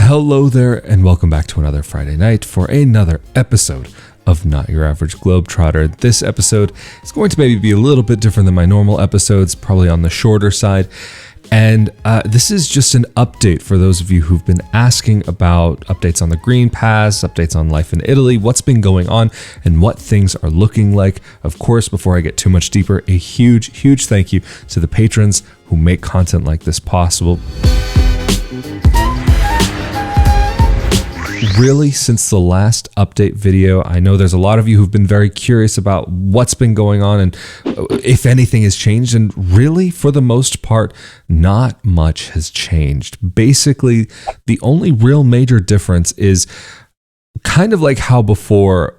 Hello there, and welcome back to another Friday night for another episode of Not Your Average Globetrotter. This episode is going to maybe be a little bit different than my normal episodes, probably on the shorter side. And this is just an update for those of you who've been asking about updates on the Green Pass, updates on life in Italy, what's been going on, and what things are looking like. Of course, before I get too much deeper, a huge thank you to the patrons who make content like this possible. Really, since the last update video, I know there's a lot of you who've been very curious about what's been going on and if anything has changed. And really, for the most part, not much has changed. Basically, the only real major difference is kind of like how before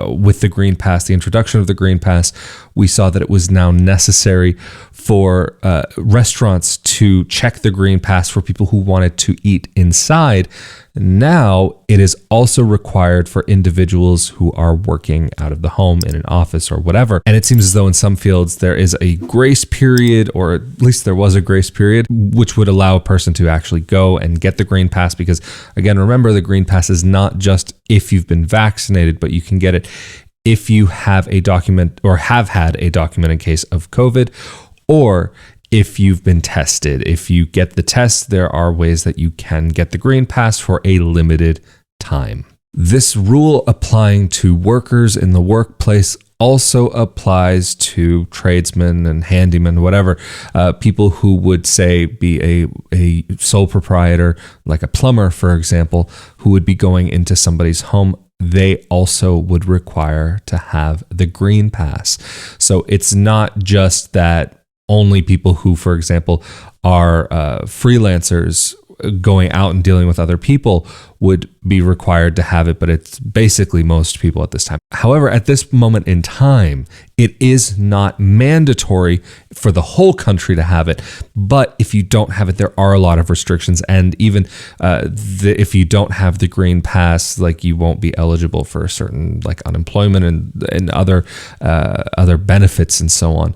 with the Green Pass, the introduction of the Green Pass, we saw that it was now necessary for restaurants to check the Green Pass for people who wanted to eat inside. Now it is also required for individuals who are working out of the home in an office or whatever. And it seems as though in some fields there is a grace period, or at least there was a grace period, which would allow a person to actually go and get the Green Pass. Because again, remember, the Green Pass is not just if you've been vaccinated, but you can get it if you have a document or have had a document in case of COVID, or if you've been tested. If you get the test, there are ways that you can get the Green Pass for a limited time. This rule applying to workers in the workplace also applies to tradesmen and handymen, whatever, people who would say be a sole proprietor, like a plumber, for example, who would be going into somebody's home. They also would require to have the Green Pass. So it's not just that only people who, for example, are freelancers going out and dealing with other people would be required to have it, but it's basically most people at this time. However, at this moment in time, it is not mandatory for the whole country to have it. But if you don't have it, there are a lot of restrictions. And even if you don't have the Green Pass, like, you won't be eligible for certain, like, unemployment and other benefits and so on.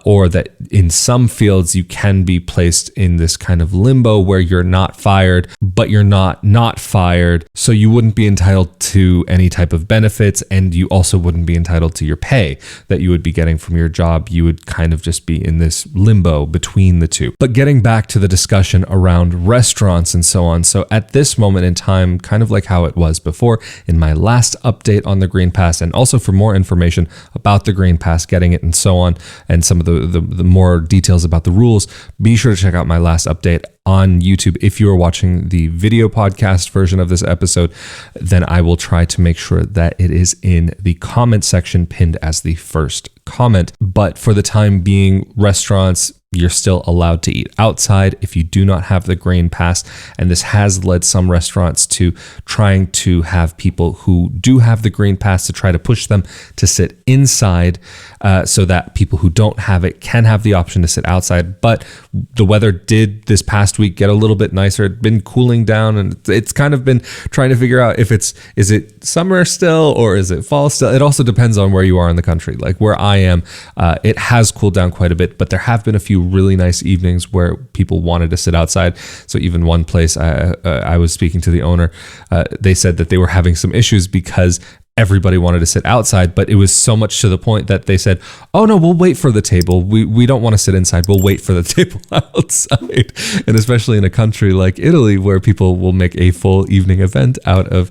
Or that in some fields you can be placed in this kind of limbo where you're not fired, but you're not fired. So you wouldn't be entitled to any type of benefits, and you also wouldn't be entitled to your pay that you would be getting from your job. You would kind of just be in this limbo between the two. But getting back to the discussion around restaurants and so on. So at this moment in time, kind of like how it was before, in my last update on the Green Pass, and also for more information about the Green Pass, getting it and so on, and some of the more details about the rules, be sure to check out my last update on YouTube. If you are watching the video podcast version of this episode, then I will try to make sure that it is in the comment section, pinned as the first comment. But for the time being, restaurants, you're still allowed to eat outside if you do not have the Green Pass. And this has led some restaurants to trying to have people who do have the Green Pass to try to push them to sit inside, so that people who don't have it can have the option to sit outside. But the weather did this past week get a little bit nicer. It's been cooling down, and it's kind of been trying to figure out if is it summer still or is it fall still. It also depends on where you are in the country. Like where I am, it has cooled down quite a bit, but there have been a few really nice evenings where people wanted to sit outside. So even one place, I was speaking to the owner, they said that they were having some issues because everybody wanted to sit outside, but it was so much to the point that they said, oh no, we'll wait for the table. We don't want to sit inside. We'll wait for the table outside. And especially in a country like Italy, where people will make a full evening event out of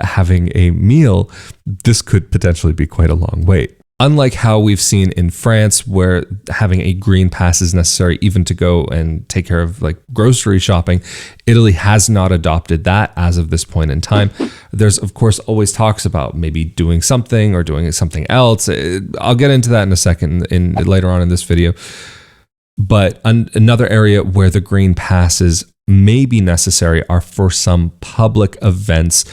having a meal, this could potentially be quite a long wait. Unlike how we've seen in France, where having a Green Pass is necessary even to go and take care of like grocery shopping, Italy has not adopted that as of this point in time. There's, of course, always talks about maybe doing something or doing something else. I'll get into that in a second later on in this video. But another area where the Green Passes may be necessary are for some public events,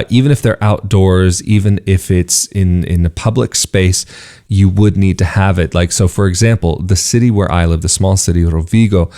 even if they're outdoors, even if it's in a public space, you would need to have it. Like, so for example, the city where I live, the small city of Rovigo,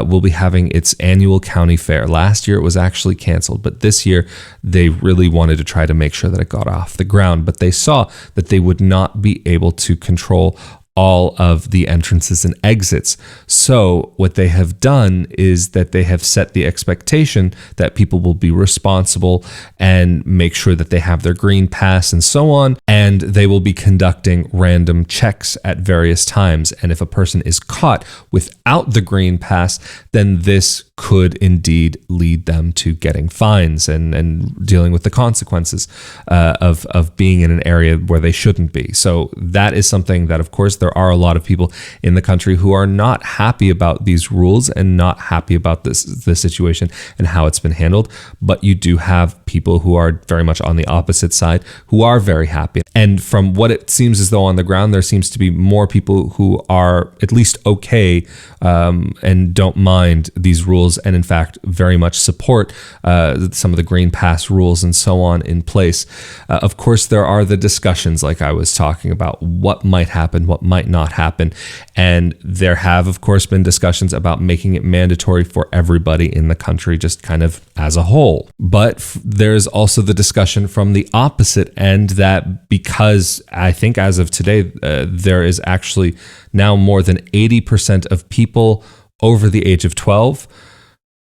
will be having its annual county fair. Last year it was actually canceled, but this year they really wanted to try to make sure that it got off the ground. But they saw that they would not be able to control all of the entrances and exits. So what they have done is that they have set the expectation that people will be responsible and make sure that they have their green pass and so on, and they will be conducting random checks at various times. And if a person is caught without the green pass, then this could indeed lead them to getting fines and dealing with the consequences of being in an area where they shouldn't be. So that is something that, of course, there are a lot of people in the country who are not happy about these rules and not happy about this situation and how it's been handled. But you do have people who are very much on the opposite side who are very happy. And from what it seems as though on the ground, there seems to be more people who are at least okay and don't mind these rules, and in fact very much support some of the green pass rules and so on in place. Of course, there are the discussions like I was talking about, what might happen, what might not happen. And there have, of course, been discussions about making it mandatory for everybody in the country, just kind of as a whole. But there's also the discussion from the opposite end that because I think as of today, there is actually now more than 80% of people over the age of 12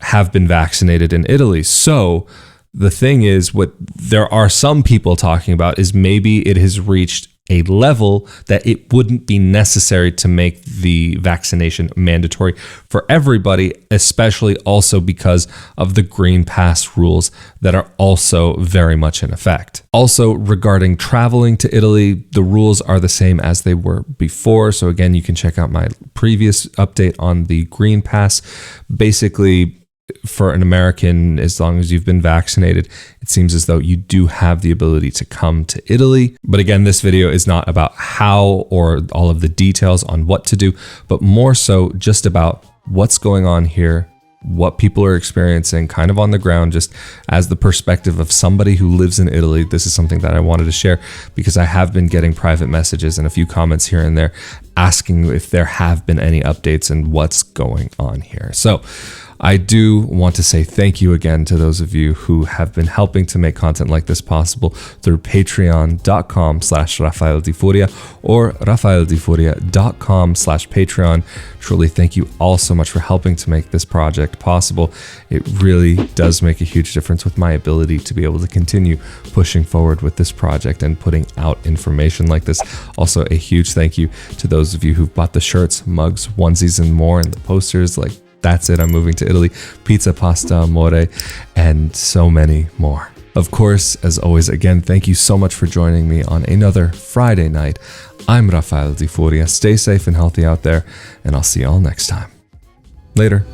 have been vaccinated in Italy. So the thing is, what there are some people talking about is maybe it has reached a level that it wouldn't be necessary to make the vaccination mandatory for everybody, especially also because of the green pass rules that are also very much in effect. Also, regarding traveling to Italy, the rules are the same as they were before. So again, you can check out my previous update on the green pass. Basically, for an American, as long as you've been vaccinated, it seems as though you do have the ability to come to Italy. But again, this video is not about how or all of the details on what to do, but more so just about what's going on here, what people are experiencing kind of on the ground, just as the perspective of somebody who lives in Italy. This is something that I wanted to share because I have been getting private messages and a few comments here and there asking if there have been any updates and what's going on here. So I do want to say thank you again to those of you who have been helping to make content like this possible through patreon.com/Rafael Di Furia or rafaeldifuria.com/Patreon. Truly, thank you all so much for helping to make this project possible. It really does make a huge difference with my ability to be able to continue pushing forward with this project and putting out information like this. Also, a huge thank you to those of you who've bought the shirts, mugs, onesies, and more, and the posters like That's It, I'm Moving to Italy, Pizza, Pasta, Amore, and so many more. Of course, as always, again, thank you so much for joining me on another Friday night. I'm Rafael Di Furia. Stay safe and healthy out there, and I'll see you all next time. Later.